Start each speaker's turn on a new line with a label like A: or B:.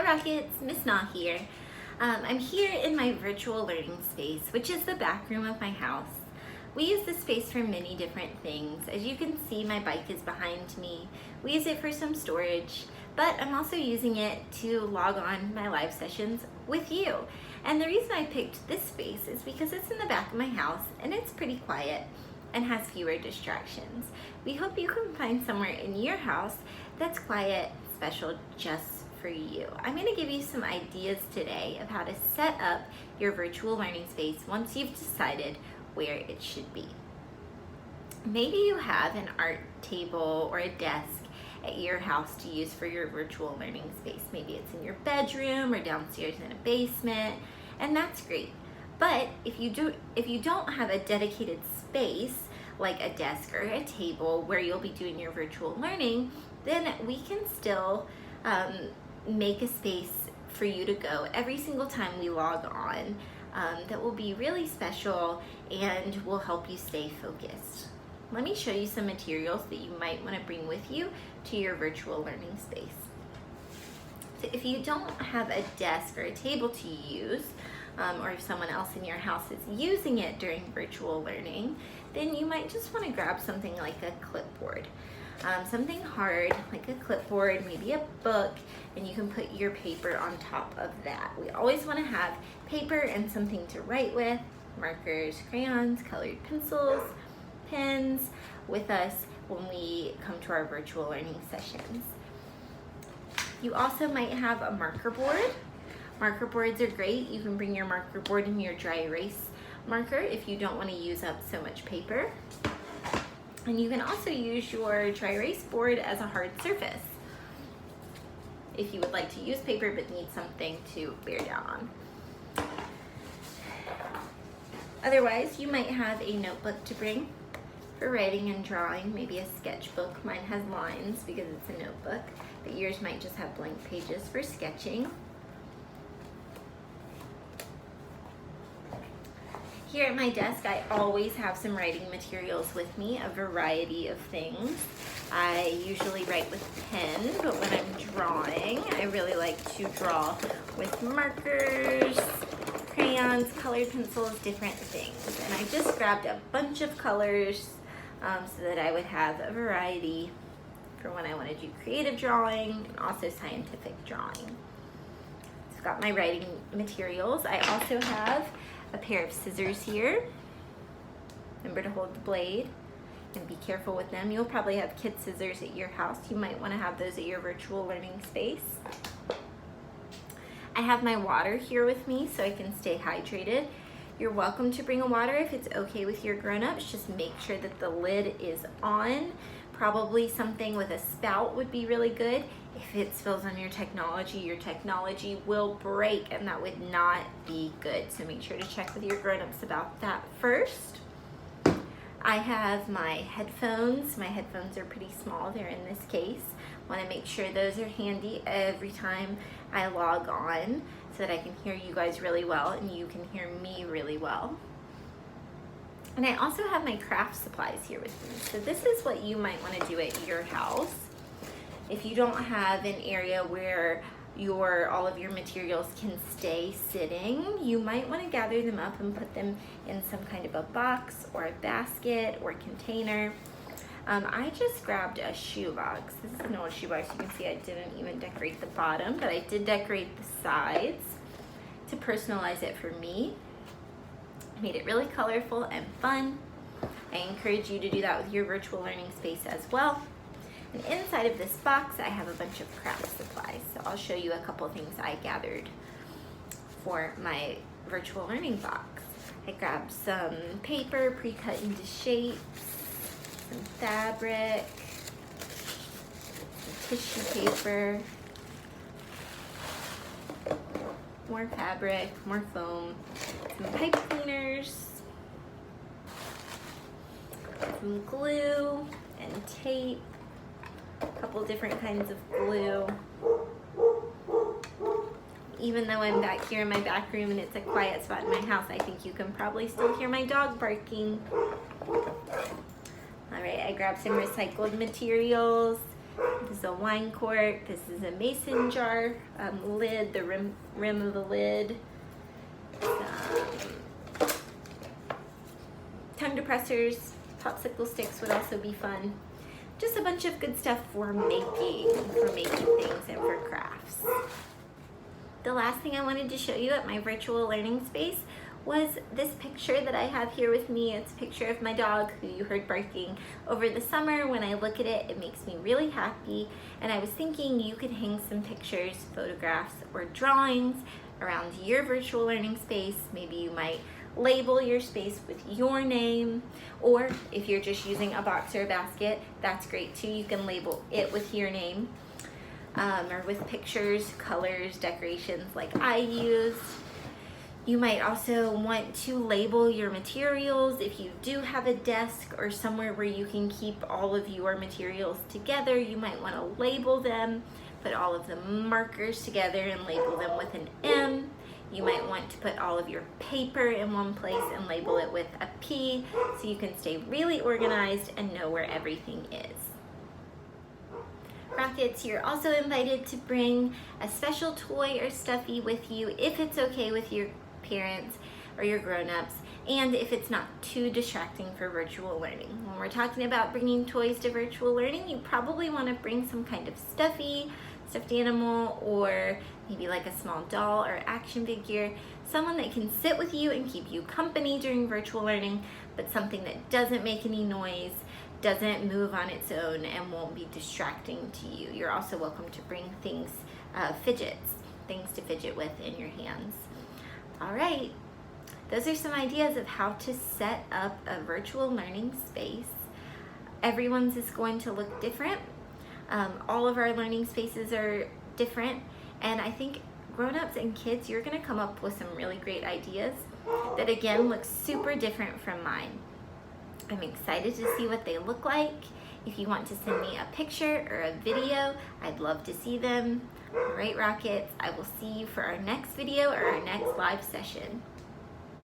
A: Rockets, Miss Na here. I'm here in my virtual learning space, which is the back room of my house. We use this space for many different things. As you can see, my bike is behind me. We use it for some storage, but I'm also using it to log on my live sessions with you. And the reason I picked this space is because it's in the back of my house and it's pretty quiet and has fewer distractions. We hope you can find somewhere in your house that's quiet, special just for you. I'm going to give you some ideas today of how to set up your virtual learning space once you've decided where it should be. Maybe you have an art table or a desk at your house to use for your virtual learning space. Maybe it's in your bedroom or downstairs in a basement, and that's great. But if you don't have a dedicated space like a desk or a table where you'll be doing your virtual learning, then we can still make a space for you to go every single time we log on that will be really special and will help you stay focused. Let me show you some materials that you might want to bring with you to your virtual learning space. So if you don't have a desk or a table to use, or if someone else in your house is using it during virtual learning, then you might just want to grab something like a clipboard. Something hard like a clipboard, maybe a book, and you can put your paper on top of that. We always want to have paper and something to write with, markers, crayons, colored pencils, pens with us when we come to our virtual learning sessions. You also might have a marker board. Marker boards are great. You can bring your marker board and your dry erase marker if you don't want to use up so much paper. And you can also use your dry erase board as a hard surface if you would like to use paper but need something to bear down on. Otherwise, you might have a notebook to bring for writing and drawing, maybe a sketchbook. Mine has lines because it's a notebook, but yours might just have blank pages for sketching. Here at my desk, I always have some writing materials with me, a variety of things. I usually write with pen, but when I'm drawing, I really like to draw with markers, crayons, colored pencils, different things. And I just grabbed a bunch of colors so that I would have a variety for when I want to do creative drawing and also scientific drawing. So I've got my writing materials. I also have a pair of scissors here. Remember to hold the blade and be careful with them. You'll probably have kid scissors at your house. You might want to have those at your virtual learning space. I have my water here with me so I can stay hydrated. You're welcome to bring a water if it's okay with your grown-ups. Just make sure that the lid is on. Probably something with a spout would be really good. If it spills on your technology will break, and that would not be good. So make sure to check with your grown-ups about that first. I have my headphones. My headphones are pretty small. They're in this case. Want to make sure those are handy every time I log on so that I can hear you guys really well and you can hear me really well. And I also have my craft supplies here with me. So this is what you might want to do at your house. If you don't have an area where all of your materials can stay sitting, you might want to gather them up and put them in some kind of a box or a basket or container. I just grabbed a shoebox. This is an old shoebox. You can see I didn't even decorate the bottom, but I did decorate the sides to personalize it for me. Made it really colorful and fun. I encourage you to do that with your virtual learning space as well. And inside of this box, I have a bunch of craft supplies. So I'll show you a couple things I gathered for my virtual learning box. I grabbed some paper pre-cut into shapes, some fabric, some tissue paper, more fabric, more foam, some pipe cleaners, some glue and tape, a couple different kinds of glue. Even though I'm back here in my back room and it's a quiet spot in my house, I think you can probably still hear my dog barking. All right, I grabbed some recycled materials, This is a wine cork. This is a mason jar lid, the rim of the lid. Tongue depressors, popsicle sticks would also be fun. Just a bunch of good stuff for making things and for crafts. The last thing I wanted to show you at my virtual learning space was this picture that I have here with me. It's a picture of my dog who you heard barking over the summer. When I look at it, it makes me really happy. And I was thinking you could hang some pictures, photographs, or drawings around your virtual learning space. Maybe you might label your space with your name, or if you're just using a box or a basket, that's great too. You can label it with your name, or with pictures, colors, decorations like I used. You might also want to label your materials. If you do have a desk or somewhere where you can keep all of your materials together, you might want to label them, put all of the markers together and label them with an M. You might want to put all of your paper in one place and label it with a P so you can stay really organized and know where everything is. Rockets, you're also invited to bring a special toy or stuffy with you if it's okay with your parents or your grown-ups, and if it's not too distracting for virtual learning. When we're talking about bringing toys to virtual learning, you probably want to bring some kind of stuffed animal, or maybe like a small doll or action figure, someone that can sit with you and keep you company during virtual learning, but something that doesn't make any noise, doesn't move on its own, and won't be distracting to you. You're also welcome to bring things, things to fidget with in your hands. All right, those are some ideas of how to set up a virtual learning space. Everyone's is going to look different. All of our learning spaces are different, and I think grown-ups and kids, you're gonna come up with some really great ideas that again look super different from mine. I'm excited to see what they look like. If you want to send me a picture or a video, I'd love to see them. All right, Rockets, I will see you for our next video or our next live session.